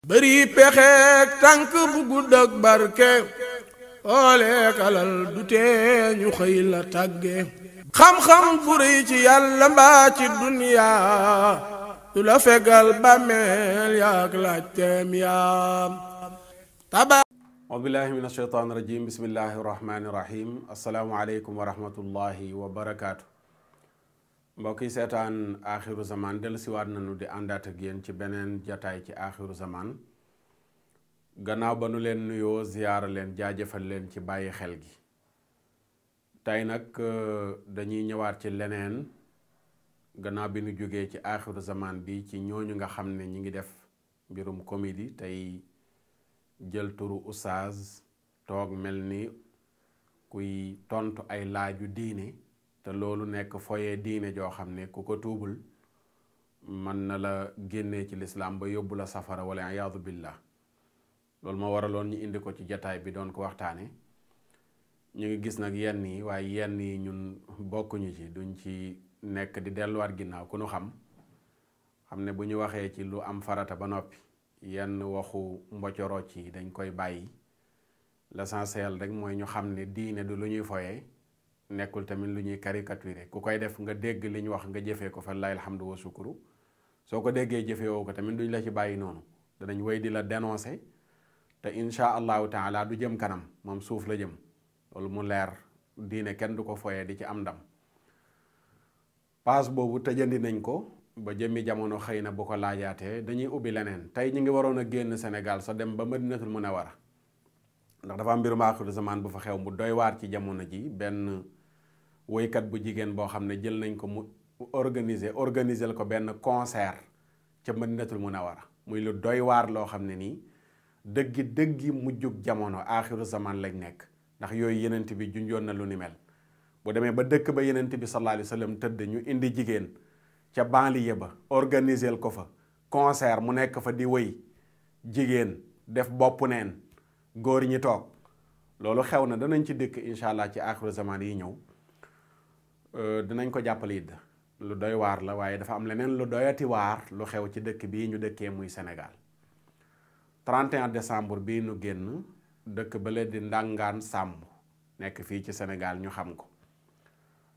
bëri pexeek tànk bu gudd ak barke ooleek alal du tee ñu xëy la tàgge xam-xam bu rëy ci yàlla mbaa ci duniyaa du la fegal bàmmeel yaak laajteem yaam taba auzu billahi min asheytaan rajim bismillahi rahmani rahim assalaamu aleykum wa rahmatullahi wa barakaatu. mbokk yi seetaan axiru zaman dellu siwaat nañu di àndaat ak yéen ci beneen jataay ci axiru zaman gannaaw ba nu leen nuyoo ziyaara leen jaajëfal leen ci bàyyi xel gi. tey nag dañuy ñëwaat ci leneen gannaaw bi nu jógee ci axiru zaman bi ci ñooñu nga xam ne ñi ngi def mbirum comédie tey jël turu oustaz toog mel ni kuy tontu ay laaju diine te loolu nekk foye diine joo xam ne ku ko tuubul mën na la génnee ci lislaam ba yóbbu la safara wala iyaadu billah. loolu moo waraloon ñu indi ko ci jataay bi doon ko waxtaane. ñu ngi gis nag yenn yi waaye yenn yi ñun bokkuñu ci duñ ci nekk di delluwaat ginnaaw ku nu xam ne bu ñu waxee ci lu am farata ba noppi yenn waxu mbocoroc yi dañ koy bàyyi. l'essentiel rek mooy ñu xam ne diine du lu ñuy foye nekkul tamit lu ñuy caricature ku koy def nga dégg li ñu wax nga jëfee ko fa laay alhamdu wa sukuru soo ko déggee jëfee woo ko tamit duñ la ci bàyyi noonu danañ wéy di la dénoncer te insha allahu taala du jëm kanam moom suuf la jëm. loolu mu leer diine kenn du ko foyee di ci am ndam. paas boobu tëjandi nañ ko ba jëmmi jamono xëy na bu ko laajaatee dañuy ubbi leneen. tey ñu ngi waroon a génn Sénégal sa dem ba Madinatul Munawwara ndax dafa am mbirum aaxiru zaman bu fa xew mu doy waar ci jamono ji. benn woykat bu jigéen boo xam ne jël nañ ko mu organiser ko benn concert ca Madinatul Munawwara muy lu doy waar loo xam ne nii dëggi mujjug jamono aaxiru zaman lañ nekk. ndax yooyu yenent bi junjoon na lu ni mel bu demee ba dëkk ba yenent bi sallallahu alayhi wa sallam tëdd ñu indi jigéen ca banlieue ba organiser ko fa concert mu nekk fa di wëy jigéen def bopp neen góor ñi toog loolu xew na danañ ci dëkk incha allah ci axiru zaman yi ñëw dinañ ko jàppale it lu doy waar la waaye dafa am leneen lu doyati waar lu xew ci dëkk bii ñu dëkkee muy Sénégal 31 décembre bii nu génn dëkk ba leen di Ndangaan Sàmb nekk fii ci Sénégal ñu xam ko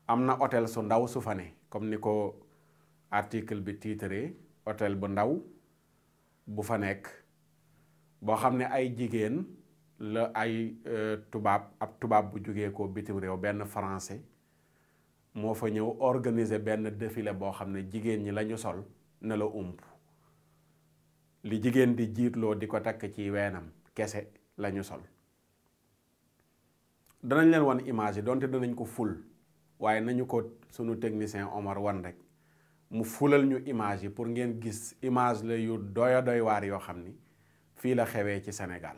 am na hôtel su ndaw su fa ne comme ni ko article bi titré hôtel bu ndaw bu fa nekk boo xam ne ay jigéen la ay ab tubaab bu jógee ko bitim réew benn français moo fa ñëw organiser benn défilé boo xam ne jigéen ñi lañu sol ne la ump li jigéen di jiitloo di ko takk ci weenam kese lañu sol. danañ leen wan image yi donte danañ ko ful waaye nañu ko sunu technicien Omar wan rek mu fulal ñu image yi pour ngeen gis image la yu doy waar yoo xam ni fii la xewee ci Sénégal.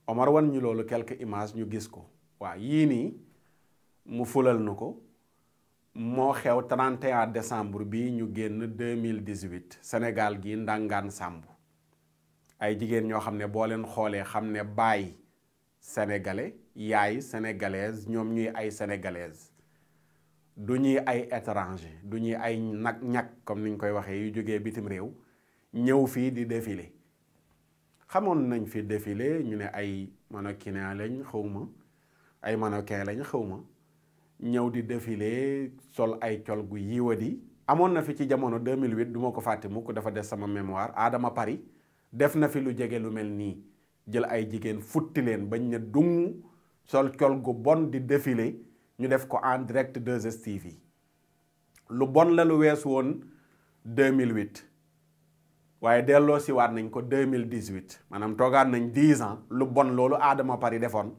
Omar wan ñu loolu quelques images ñu gis ko waaw yii nii mu fulal nu ko moo xew 31 décembre bii ñu génn 2018 Sénégal gi Ndangaan Sàmb ay jigéen ñoo xam ne boo leen xoolee xam ne baay sénégalais yaay sénégalaise ñoom ñuy ay sénégalaise du ñuy ay étranger du ñuy ay ñag comme niñ koy waxee yu jógee bitim réew ñëw fii di défilé. xamoon nañ fi défilé ñu ne ay mannequin lañ xawma ay mannequin lañ xawma ñëw di défilé sol ay col gu yiwadi amoon na fi ci jamono 2008 du ma ko fàtte mukk dafa des sama mémoire Adama Paris def na fi lu jege lu mel nii jël ay jigéen futti leen bañ ne dung sol col gu bon di défilé ñu def ko en direct 2STV lu bon la lu weesu woon 2008 waaye delloo si waat nañ ko 2018 maanaam toogaat nañ 10 ans lu bon loolu Adama Paris defoon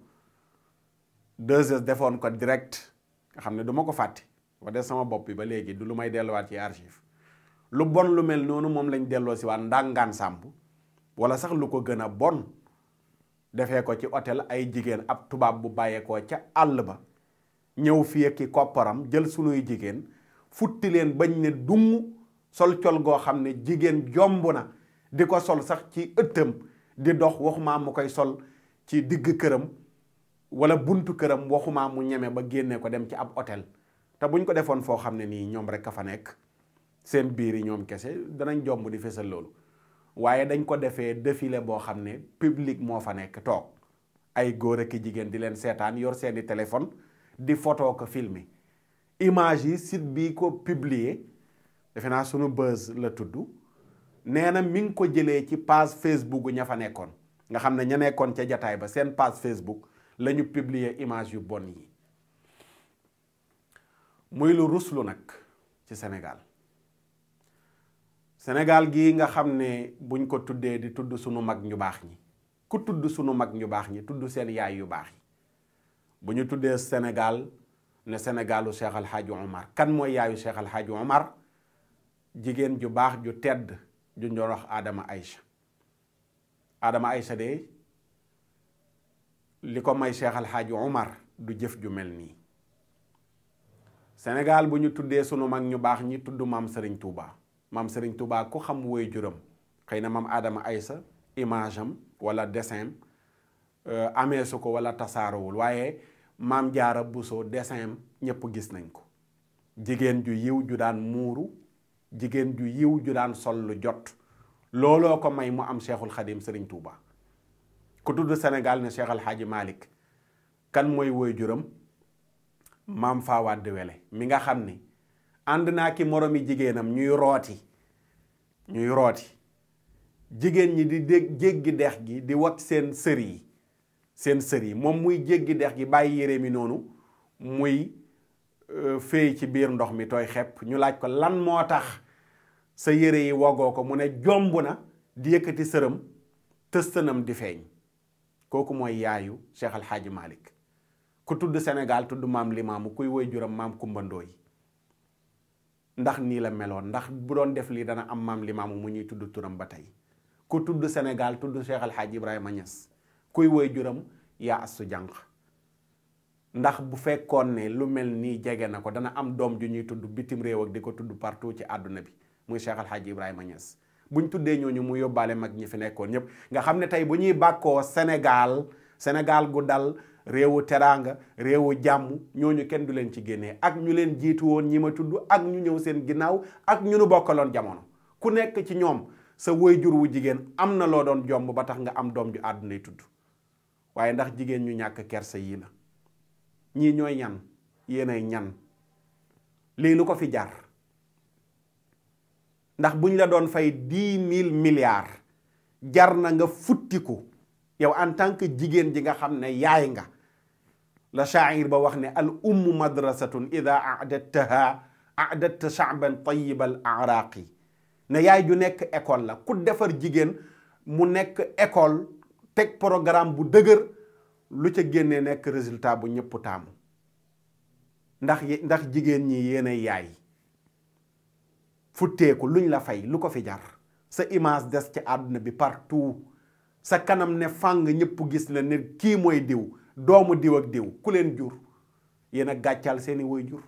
2S defoon ko direct nga xam ne du ma ko fàtte ba des sama bopp bi ba léegi du lu may delluwaat ci archive lu bon lu mel noonu moom lañ delloo si waat Ndangaan Sàmb wala sax lu ko gën a bon defee ko ci hôtel ay jigéen ab tubaab bu bàyyeekoo ca àll ba ñëw fii ak ki kopparam jël sunuy jigéen futti leen bañ ne dung sol col goo xam ne jigéen jomb na di ko sol sax ci ëttam di dox waxumaa mu koy sol ci digg këram wala buntu këram waxumaa mu ñeme ba génne ko dem ci ab hôtel te buñ ko defoon foo xam ne nii ñoom rek a fa nekk seen biir yi ñoom kese danañ jomb di fesal loolu waaye dañ ko defee défilé boo xam ne public moo fa nekk toog ay góor ak jigéen di leen seetaan yor seeni téléphone di photo ko filmer image yi site bi ko publier defe naa sunu buzz la tudd nee na mi ngi ko jëlee ci page Facebook ña fa nekkoon nga xam ne ña nekkoon ca jataay ba seen page Facebook la ñu publier image yu bon yi muy lu ruslu nag ci Sénégal gii nga xam ne buñ ko tuddee di tudd sunu mag ñu baax ñi ku tudd sunu mag ñu baax ñi tudd seen yaay yu baax yi bu ñu tuddee Sénégal ne Sénégalu Cheikh Al Hadj Omar kan mooy yaayu Cheikh Al Hadj Omar jigéen ju baax ju tedd ju ñu wax Adama Aïcha de li ko may Cheikh Al Hadj Omar du jëf ju mel nii Sénégal bu ñu tuddee sunu mag ñu baax ñi tudd maam Serigne Touba maam Serigne Touba ku xam woy juram xëy na maam Adama Aïcha image am wala dessin amee su ko wala tasaarawul waaye maam Jaara Buso dessin ñëpp gis nañ ko jigéen ju yiw ju daan muuru jigéen ju yiw ju daan sol lu jot looloo ko may mu am Cheikhul Khadim Serigne Touba ku tudd Sénégal ne Cheikh Al Hadji Malick kan mooy woy juram maam Fawade Wele mi nga xam ni ànd naa ki moromi jigéenam ñuy rooti jigéen ñi di jéggi dex gi di wat seen sër yi moom muy jéggi dex gi bàyyi yére mi noonu muy féey ci biir ndox mi tooy xepp ñu laaj ko lan moo tax sa yére yi wogoo ko mu ne jomb na di yëkkati sëram tëstanam di feeñ kooku mooy yaayu Cheikh Al Hadji Malick ku tudd Sénégal tudd maam Limaamu kuy woy juram maam Kumba Ndooy ndax nii la meloon ndax bu doon def lii dana am maam Limaamu mu ñuy tudd turam ba tey ku tudd Sénégal tudd Cheikh Al Hadji Ibrahima Niass kuy woy juram yaa astu jànq ndax bu fekkoon ne lu mel nii jege na ko dana am doom ju ñuy tudd bitim réew ak di ko tudd partout ci àdduna bi muy Cheikh Al Hadji Ibrahima Niass buñ tuddee ñooñu mu yóbbaale mag ñi fi nekkoon ñëpp nga xam ne tey bu ñuy bàkkoo Sénégal gu dal réewu teraanga réewu jàmm ñooñu kenn du leen ci génnee ak ñu leen jiitu woon ñi ma tudd ak ñu ñëw seen ginnaaw ak ñu nu bokkaloon jamono ku nekk ci ñoom sa waajur wu jigéen am na loo doon jomb ba tax nga am doom ju àddunay tudd waaye ndax jigéen ñu ñàkk kersa yii la ñii ñooy ñan yéenay ñan lii lu ko fi jar ndax buñ la doon fay 10 000 milliards jar na nga futtiku yow en tant que jigéen ji nga xam ne yaay nga la shaa'ir ba wax ne al ummu madrasatun ida a'dadta sha'ban tayyib al a'raqi ne yaay ju nekk école la ku defar jigéen mu nekk école teg programme bu dëgër lu ca génnee nekk résultat bu ñëpp taamu ndax jigéen ñi yéenay yaay futteeku luñ la fay lu ko fi jar sa image des ci àdduna bi partout sa kanam ne fàng ñëpp gis la ne kii mooy diw doomu diw ak diw ku leen jur yéen a gàccal seeni woy jur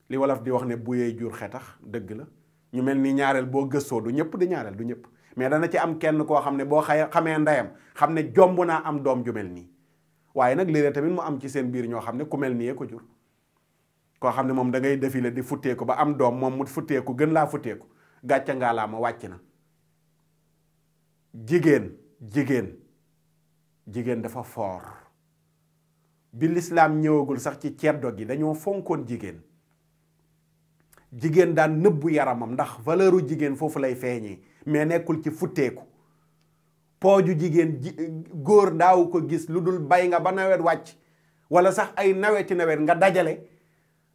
li wolof di wax ne bu yee jur xetax dëgg la ñu mel ni ñaareel boo gëstoo du ñëpp di ñaareel du ñëpp mais dana ci am kenn koo xam ne boo xamee ndeyam xam ne jomb naa am doom ju mel nii waaye nag léeg-léeg tamit mu am ci seen biir ñoo xam ne ku mel nii ko jur koo xam ne moom da ngay défilé di futteeku ba am doom moom mu futteeku gën laa futteeku gàcca ngaa laa ma wàcc na jigéen dafa foor bi lislaam ñëwagul sax ci ceddo gi dañoo fonkoon jigéen daan nëbbu yaramam ndax valeuru jigéen foofu lay feeñee mais nekkul ci futteeku pooju jigéen góor daaw ko gis lu dul bay nga ba nawet wàcc wala sax ay naweti nawet nga dajale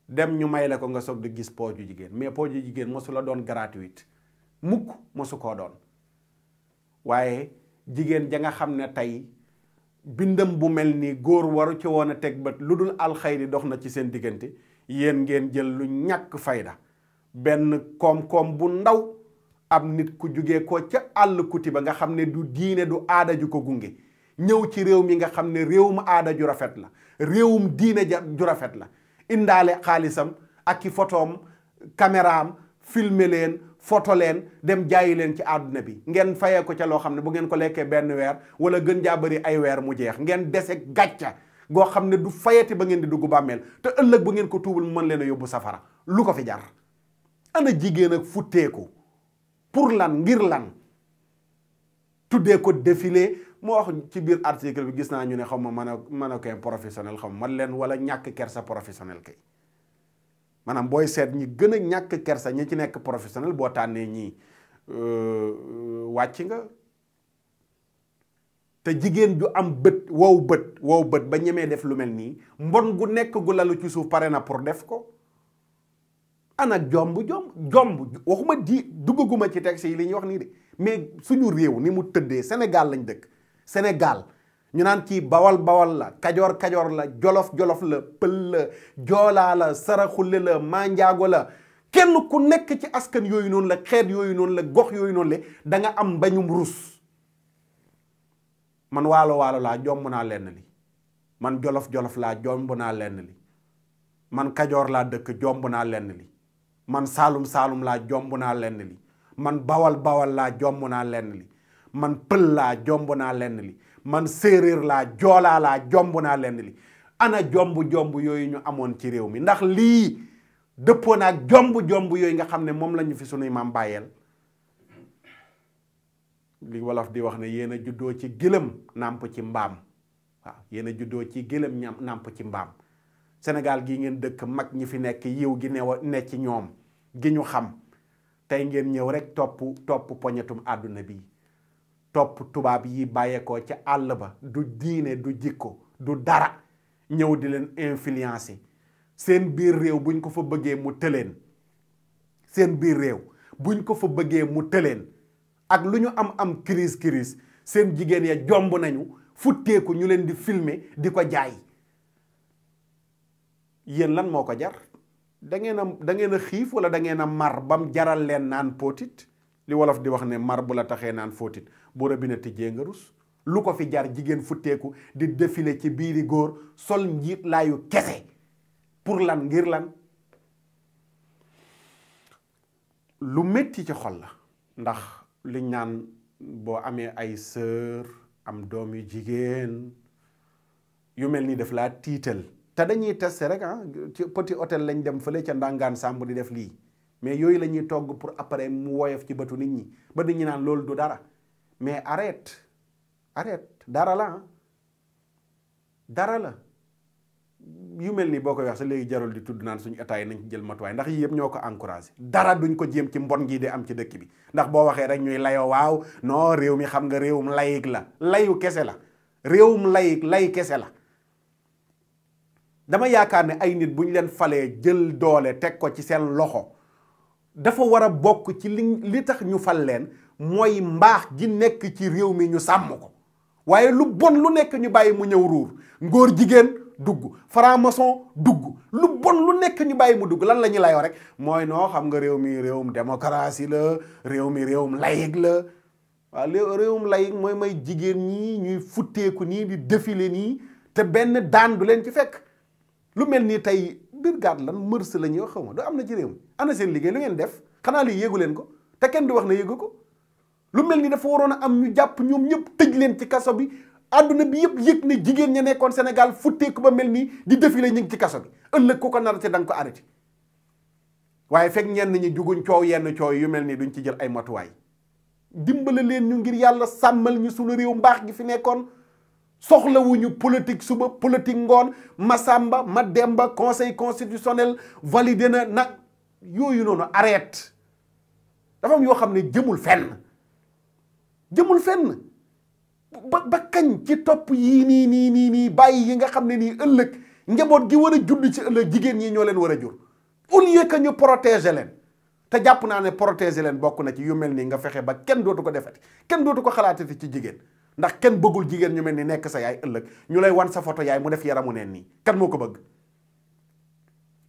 dem ñu may la ko nga soog di gis pooju jigéen mais pooju jigéen mosu la doon gratuite mukk mosu koo doon waaye jigéen ja nga xam ne tey bindam bu mel ni góor waru ci woon a teg bët lu dul alxayri dox na ci seen diggante yéen ngeen jël lu ñàkk fayda benn koom-koom bu ndaw ab nit ku jugee ko ca àll kuti ba nga xam ne du diine du aada ju ko gunge ñëw ci réew mi nga xam ne réewum aada ju rafet la réewum diine ju rafet la indaale xaalisam ak i photoom caméraam filmer leen photo leen dem jaayi leen ci àdduna bi ngeen fayee ko ca loo xam ne bu ngeen ko lekkee benn weer wala gën jaa bëri ay weer mu jeex ngeen dese gàcca goo xam ne du fayati ba ngeen di dugg bàmmeel te ëllëg bu ngeen ko tuubul mu mën leen a yóbbu safara lu ko fi jar ana jigéen ak futteeku pour lan ngir lan tuddee ko défilé moo wax ci biir article bi gis naa ñu ne xaw ma mannequin professionnel xaw ma man leen wala ñàkk kersa professionnel kay maanaam booy seet ñi gën a ñàkk kersa ñi ci nekk professionnel boo tànnee ñii wàcc nga. te jigéen ju am wow bët ba ñemee def lu mel nii mbon gu nekk gu lalu ci suuf pare na pour def ko. ana jomb waxuma duggaguma ci texte yi li ñuy wax nii de mais suñu réew ni mu tëddee Sénégal lañ dëkk Sénégal ñu naan kii bawal la kajoor la jolof la pël la joolaa la saraxule la manjaago la kenn ku nekk ci askan yooyu noonu la xeet yooyu noonu la gox yooyu noonu la da nga am bañum rus. man waalo laa jomb naa lenn li man jolof laa jomb naa lenn li man kajoor laa dëkk jomb naa lenn li man saalum laa jomb naa lenn li man bawal laa jomb naa lenn li man pël laa jomb naa lenn li man séeréer laa joolaa laa jomb naa lenn li ana jomb yooyu ñu amoon ci réew mi ndax lii dëppoo na ak jomb yooyu nga xam ne moom lañu fi sunuy maam bàyyeel. li wolof di wax ne yéen a juddoo ci gëlëm nàmp ci mbaam waaw yéen a juddoo ci gëlëm nàmp ci mbaam Sénégal gii ngeen dëkk mag ñi fi nekk yiw gi ne ci ñoom gi ñu xam tey ngeen ñëw rek topp poñetum àdduna bi topp tubaab yi bàyyeekoo ca àll ba du diine du jikko du dara ñëw di leen influencer seen biir réew buñ ko fa bëggee mu tëleen seen biir réew buñ ko fa bëggee mu tëleen ak lu ñu am crise seen jigéen ya jomb nañu futteeku ñu leen di filmer di ko jaay yéen lan moo ko jar da ngeen a xiif wala da ngeen a mar bam jaral leen naan póotit li wolof di wax ne mar bu la taxee naan fóotit bu robinet tijjee nga rus lu ko fi jar jigéen futteeku di défilé ci biiri góor sol njiit laayu kese pour lan ngir lan lu metti ci xol la ndax liñ naan boo amee ay sœur am doom yu jigéen yu mel ni daf laa tiital te dañuy testé rek ci petit hôtel lañ dem fële ca Ndangaan Samb di def lii mais yooyu la ñuy togg pour après mu woyof ci bëtu nit ñi ba nit ñi naan loolu du dara mais arrête dara la yu mel ni boo koy wax sa léegi jarul di tudd naan suñu état yi nañ ci jël matuwaay ndax yii yëpp ñoo ko encouragé dara duñ ko jéem ci mbon gi de am ci dëkk bi ndax boo waxee rek ñuy layoo waaw non réew mi xam nga réewum layig la layu kese la réewum lay kese la dama yaakaar ne ay nit bu ñu leen falee jël doole teg ko ci seen loxo dafa war a bokk ci li tax ñu fal leen mooy mbaax gi nekk ci réew mi ñu sàmm ko waaye lu bon lu nekk ñu bàyyi mu ñëw ruur ngóor jigéen dugg franc-maçon dugg lu bon lu nekk ñu bàyyi mu dugg lan la ñu layoo rek mooy noo xam nga réew mi réewum démocratie la réew mi réewum laïc la waaw réewum laïc mooy may jigéen ñi ñuy futteeku nii di défilé nii te benn daan du leen ci fekk lu mel nii tey brigade lan mërs la ñuy wax xaw ma du am na ci réew mi ana seen liggéey lu ngeen def xanaa lii yéegu leen ko te kenn du wax na yéegu ko lu mel ni dafa waroon a am ñu jàpp ñoom ñëpp tëj leen ci kaso bi àdduna bi yëpp yëg ne jigéen ña nekkoon Sénégal futteeku ba mel nii di défilé ñu ngi ci kaso bi ëllëg ku ko narate da nga ko arrêté waaye fekk ñenn ñi juguñ coow yenn coow yu mel nii duñ ci jël ay matuwaay dimbale leen ñu ngir yàlla sàmmal ñu suñu réew mbaax gi fi nekkoon soxlawuñu politique suba politique ngoon Masamba Mademba conseil constitutionnel validé na nag yooyu noonu arrête dafa am yoo xam ne jëmul fenn ba kañ ci topp yii nii bàyyi yi nga xam ne nii ëllëg njaboot gi war a judd ci ëllëg jigéen ñi ñoo leen war a jur au lieu que ñu protéger leen te jàpp naa ne protéger leen bokk na ci yu mel nii nga fexe ba kenn dootu ko defati kenn dootu ko xalaatati ci jigéen ndax kenn bëggul jigéen ñu mel ni nekk sa yaay ëllëg ñu lay wan sa photo yaay mu def yaramu neen nii kan moo ko bëgg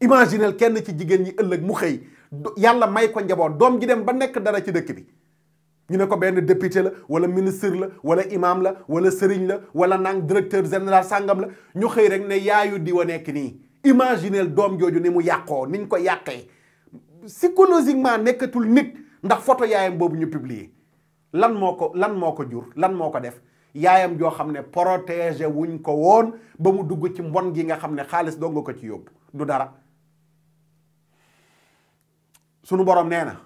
imaginel kenn ci jigéen ñi ëllëg mu xëy yàlla may ko njaboot doom ji dem ba nekk dara ci dëkk bi ñu ne ko benn député la wala ministre la wala imam la wala sëriñ la wala nang directeur général sàngam la ñu xëy rek ne yaayu di wa nekk nii imaginel doom jooju ni mu yàqoo niñ ko yàqee psychologiquement nekkatul nit ndax photo yaayam boobu ñu publier lan moo ko jur lan moo ko def yaayam joo xam ne protéger wuñ ko woon ba mu dugg ci mbon gi nga xam ne xaalis doo nga ko ci yóbbu du dara sunu borom nee na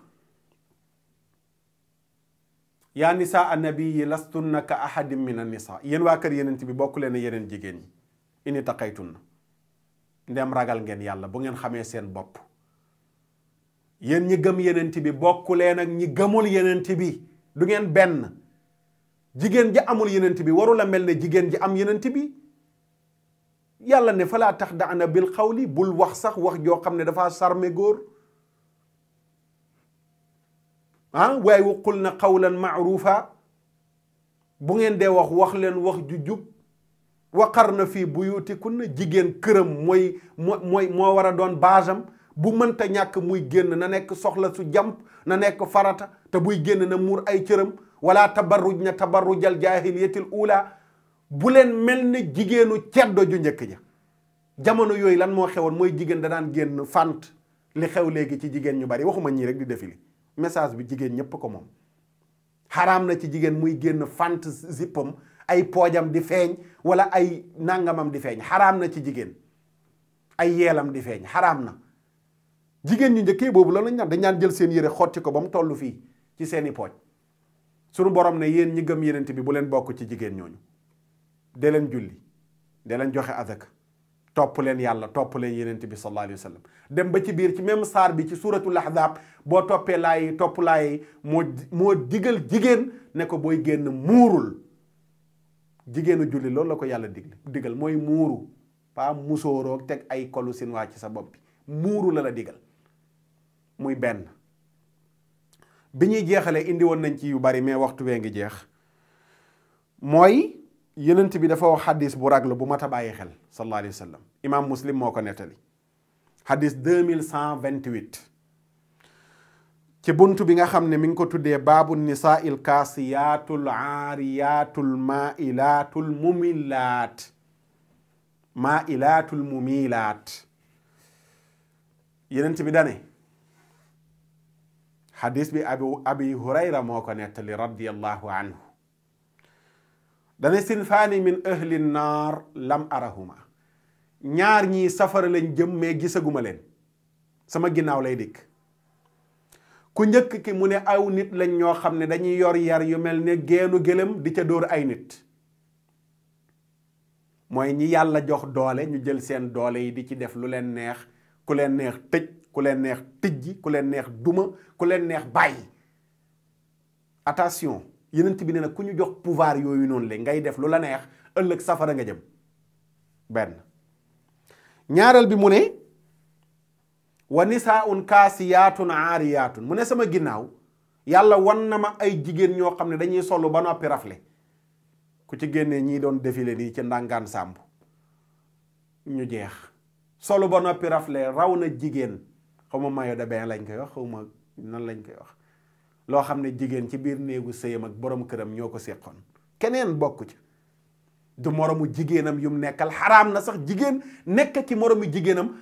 yaa nisaa annabiyi lastunna ka ahadin min annisa, yéen waa kër yenent bi bokku leen yeneen jigéen ñi. ini taqaytunna, ndem ragal ngeen yàlla, bu ngeen xamee seen bopp. yéen ñi gëm yenent bi bokku leen ak ñi gëmul yenent bi, du ngeen benn. jigéen ji amul yenent bi warula mel ne jigéen ji am yenent bi. yàlla ne falaa taxda'na bil xawli, bul wax sax wax joo xam ne dafa sarme góor. waaye waqul na qawlan ma'rufa, bu ngeen dee wax leen wax ju jub. waqarna fii buyutikunna, jigéen këram moo war a doon baasam. bu mënta ñàkk muy génn na nekk soxla su jàmp, na nekk farata, te buy génn na muur ay cëram. wala tabarruj na tabarrujal jaahiliyatil ula, bu leen mel ne jigéenu ceddo ju njëkk ja. jamono yooyu lan moo xewoon mooy jigéen da daan génn fant. li xew léegi ci jigéen ñu bari, waxuma ñii rek di défilé, message bi jigéen ñépp ko moom. xaraam na ci jigéen muy génn fant zippam, ay poojam di feeñ wala ay nangamam di feeñ. xaraam na ci jigéen ay yeelam di feeñ, xaraam na. jigéen ñu njëkkee boobu loolu lañ naan dañ naan jël seen yére xotti ko ba mu toll fii ci seeni pooj. sunu borom ne yéen ñi gëm yenent bi bu leen bokk ci jigéen ñooñu. de leen julli, de leen joxe azaka, topp leen yàlla, topp leen yenent bi sallallahu alayhi wa sallam. dem ba ci biir ci même saar bi ci suratul ahzab, boo toppee laay topp laay moo digal jigéen ne ko booy génn muurul. jigéenu julli loolu la ko yàlla digal mooy muuru, pas musóoroog teg ay kolu sinwaa ci sa bopp bi. muuru la digal. muy benn. bi ñuy jeexalee indi woon nañ ci yu bari mais waxtu wee ngi jeex. mooy yenent bi dafa wax xadis bu raglu bu mat a bàyyi xel sallallahu alayhi wa sallam. imam muslim moo ko nettali. xadis 2128. ci buntu bi nga xam ne mi ngi ko tuddee baabu nisaa'il kaasiyaatul aariyaatul maa'ilaatul mumilaat. yenent bi dane, xadis bi abi hurayra moo ko nettali radiyallahu anhu. dane sinfaani min ahli naar lam arahuma, ñaar ñii safara lañ jëm mais gisaguma leen, sama ginnaaw lay dikk. ku njëkk ki mu ne aw nit lañ ñoo xam ne dañuy yor yar yu mel ne geenu gëlëm di ca dóor ay nit. mooy ñi yàlla jox doole ñu jël seen doole yi di ci def lu leen neex, ku leen neex tëj, ku leen neex tijji, ku leen neex duma, ku leen neex bàyyi. attention, yenent bi ne nag ku ñu jox pouvoir yooyu noonu la ngay def lu la neex, ëllëg safara nga jëm. benn. ñaareel bi mu ne wa nisaa'un kaasiyaatun aariyaatun, mu ne sama ginnaaw yàlla wan na ma ay jigéen ñoo xam ne dañuy solu ba noppi rafle. ku ci génnee ñii doon défilé nii ci ndàngaan sàmb ñu jeex. solu ba noppi rafle raw na jigéen, xaw ma maillot de bain lañ koy wax, xaw ma nan lañ koy wax, loo xam ne jigéen ci biir néegu sëyam ak borom këram ñoo ko séqoon, keneen bokku ci. du moromu jigéenam yum nekkal. xaraam na sax jigéen nekk ci moromu jigéenam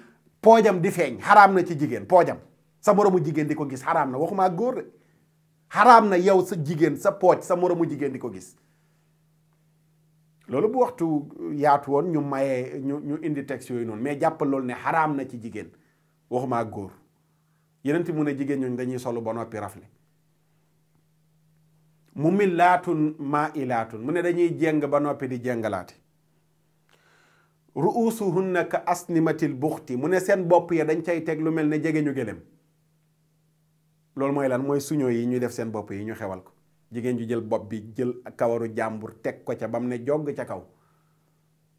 poojam di feeñ, xaraam na ci jigéen. poojam sa moromu jigéen di ko gis xaraam na, waxuma ak góor de. xaraam na yow sa jigéen sa pooj sa moromu jigéen di ko gis. loolu bu waxtu yaatu woon ñu mayee ñu indi texte yooyu noonu, mais jàppal loolu ne xaraam na ci jigéen, waxuma ak góor. yeneen mu ne jigéen ñooñu dañuy solu ba noppi rafle. mumillaatun maa'ilaatun, mu ne dañuy jéng ba noppi di jéngalaate. ru'usuhunna ka asnimatil buxti, mu ne seen bopp ya dañ cay teg lu mel ne jege ñu gëlëm. loolu mooy lan? mooy suñoo yi ñuy def seen bopp yi ñu xewal ko. jigéen ju jël bopp bi jël kawaru jàmbur teg ko ca bam ne jogg ca kaw.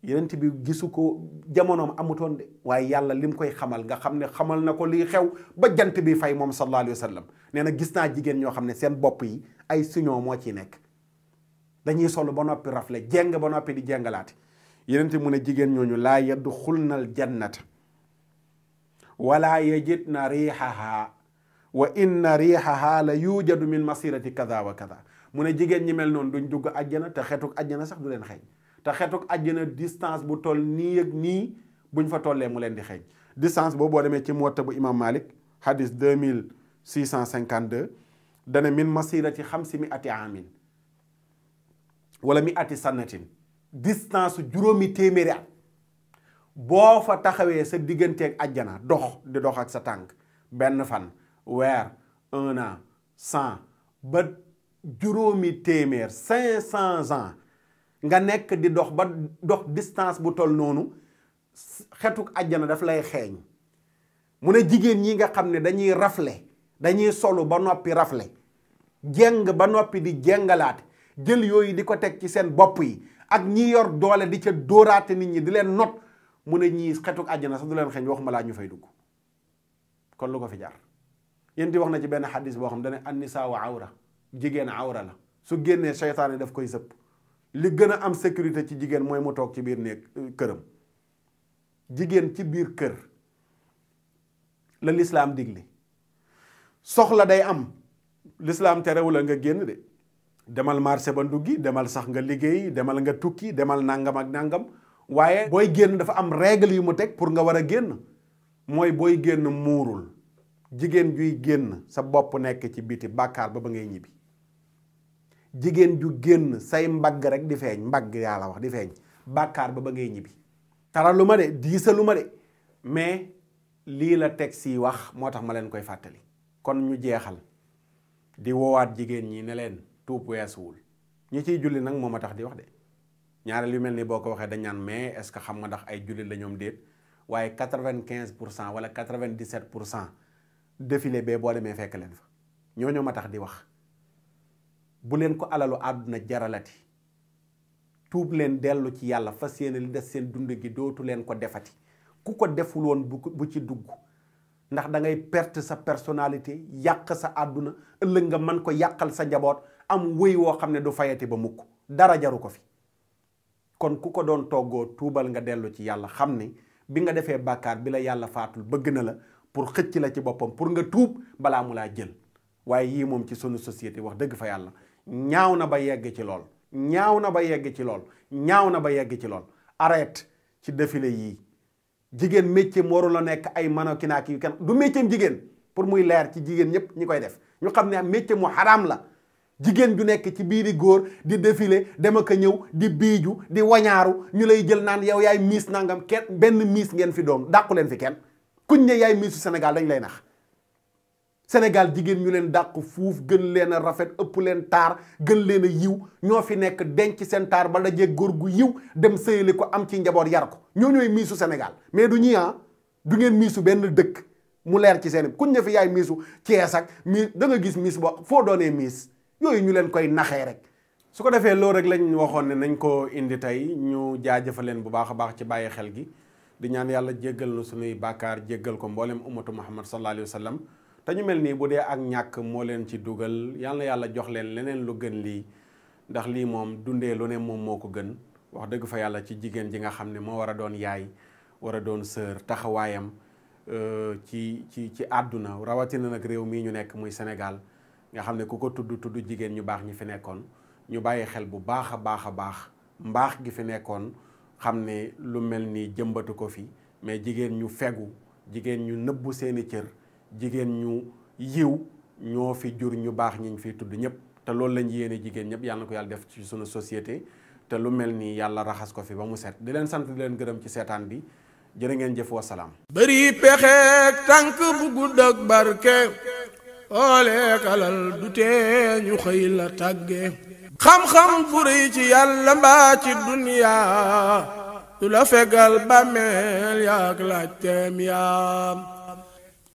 yenent bi gisu ko, jamonoom amutoon de, waaye yàlla lim koy xamal nga xam ne xamal na ko lii xew ba jant bi fay moom sallallahu alayhi wa sallam. nee na gis naa jigéen ñoo xam ne seen bopp yi ay suñoo moo ciy nekk. dañuy solu ba noppi rafle, jéng ba noppi di jéngalaati. yenent mu ne jigéen ñooñu laa yadxulna al jannata wala yajidna riixaha wa inna riixaha la yujadu min masirati kada wa kada. mu ne jigéen ñi mel noonu duñ dugg àjjana, te xetuk àjjana sax du leen xeeñ. te xetuk àjjana distance bu toll nii ak nii buñ fa tollee mu leen di xeeñ. distance boobu boo demee ci Muwatta bu imam Malik hadis 2652 dana min masirati 500 amin wala 100 sanatin. distance juróomi téeméeri at boo fa taxawee sa digganteeg àjjana dox di dox ak sa tànk benn fan, weer, 1 an, 100 ba juróomi téeméer 500 ans nga nekk di dox ba dox distance bu toll noonu xetuk àjjana daf lay xeeñ. mu ne jigéen ñi nga xam ne dañuy rafle dañuy solu ba noppi rafle jeng ba noppi di jengalaate jël yooyu di ko teg ci seen bopp yi ak ñi yor doole di ca dóoraate nit ñi di leen not mu ne ñii xetuk àjjana sax du leen xeeñ waxuma laa ñu fay dugg. kon lu ko fi jaar yéen di wax na ci benn xadis boo xam dane annisaa wa awra jigéen awra la su génnee seytaane daf koy sëpp. li gën a am sécurité ci jigéen mooy mu toog ci biir néeg këram. jigéen ci biir kër la lislaam digle soxla day am lislaam terewu la nga génn de demal marché ba nduggi demal sax nga liggéey demal nga tukki demal nangam ak nangam waaye booy génn dafa am règle yu mu teg pour nga war a génn mooy booy génn muurul jigéen juy génn sa bopp nekk ci biti bàkkaar ba ngay ñibbi. jigéen ju génn say mbagg rek di feeñ mbagg yaa la wax di feeñ bàkkaar ba ngay ñibbi. taralu ma de diisalu ma de mais lii la teg si wax moo tax ma leen koy fàttali. kon ñu jeexal di woowaat jigéen ñi ne leen tuub weesuwul ñi ciy julli nag moo ma tax di wax de ñaareel yu mel ni boo ko waxee dañ naan mais est-ce que xam nga ndax ay jullit la ñoom déet waaye 95% wala 97% défilé bee boo demee fekk leen fa ñooñu ma tax di wax. bu leen ko alalu àdduna jaralati tuub leen dellu ci yàlla fas yéene li des seen dund gi dootu leen ko defati ku ko deful woon bu ci dugg ndax da ngay perte sa personnalité yàq sa àdduna ëllëg nga mën ko yàqal sa njaboot am wëy woo xam ne du fayati ba mukk dara jaru ko fi. kon ku ko doon toggoo tuubal nga dellu ci yàlla xam ne bi nga defee bàkkaar bi la yàlla faatul bëgg na la pour xëcc la ci boppam pour nga tuub balaa mu laa jël. waaye yii moom ci sunu société wax dëgg fa yàlla ñaaw na ba yegg ci lool ñaaw na ba yegg ci lool ñaaw na ba yegg ci lool. arrête ci défilé yii jigéen métier mu waru la nekk ay mannequin ak yu kenn du métier jigéen pour muy leer ci jigéen ñëpp ñi koy def ñu xam ne métier mu xaraam la. jigéen ju nekk ci biiri góor di défilé dem ak a ñëw di biiju di wañaaru ñu lay jël naan yow yaay miis nangam kenn benn miis ngeen fi doon dàqu leen fi kenn kuñ ne yaay miisu Sénégal dañ lay nax. Sénégal jigéen ñu leen dàq fuuf gën leen a rafet ëpp leen taar gën leen a yiw ñoo fi nekk denc seen taar ba dajee góor gu yiw dem sëyali ko am ci njaboot yar ko ñoo ñooy miisu Sénégal mais du ñi du ngeen miisu benn dëkk mu leer ci seen kuñ ne fi yaay miisu Cees ak miis da nga gis miis boo foo doonee miis yooyu ñu leen koy naxee rek. su ko defee loolu rek lañ waxoon ne nañ ko indi tey ñu jaajëfal leen bu baax a baax ci bàyyi xel gi di ñaan yàlla jéggal na suñuy bàkkaar jéggal ko mboolem ummatu Muhammad sallallahu alayhi wa sallam te ñu mel nii bu dee ak ñàkk moo leen ci dugal yal na yàlla jox leen leneen lu gën lii ndax lii moom dundee lu ne moom moo ko gën wax dëgg fa yàlla ci jigéen ji nga xam ne moo war a doon yaay war a doon sœur taxawaayam ci àdduna rawatina nag réew mii ñu nekk muy Sénégal nga xam ne ku ko tudd jigéen ñu baax ñi fi nekkoon ñu bàyyi xel bu baax a baax a baax mbaax gi fi nekkoon xam ne lu mel ni jëmbatu ko fi mais jigéen ñu fegu jigéen ñu nëbbu seeni cër jigéen ñu yiw ñoo fi jur ñu baax ñi ñu fiy tudd ñëpp te loolu lañ yéene jigéen ñëpp yàlla na ko yàlla def ci sunu société te lu mel ni yàlla raxas ko fi ba mu set di leen sant di leen gërëm ci seetaan bi jërë ngeen jëf wasalaam. bëri pexeek tànk bu gudd ak barke ooleek alal du tee ñu xëy la tàgge xam-xam bu rëy ci yàlla mbaa ci duniyaa du la fegal bàmmeel yaak laaj teem yaam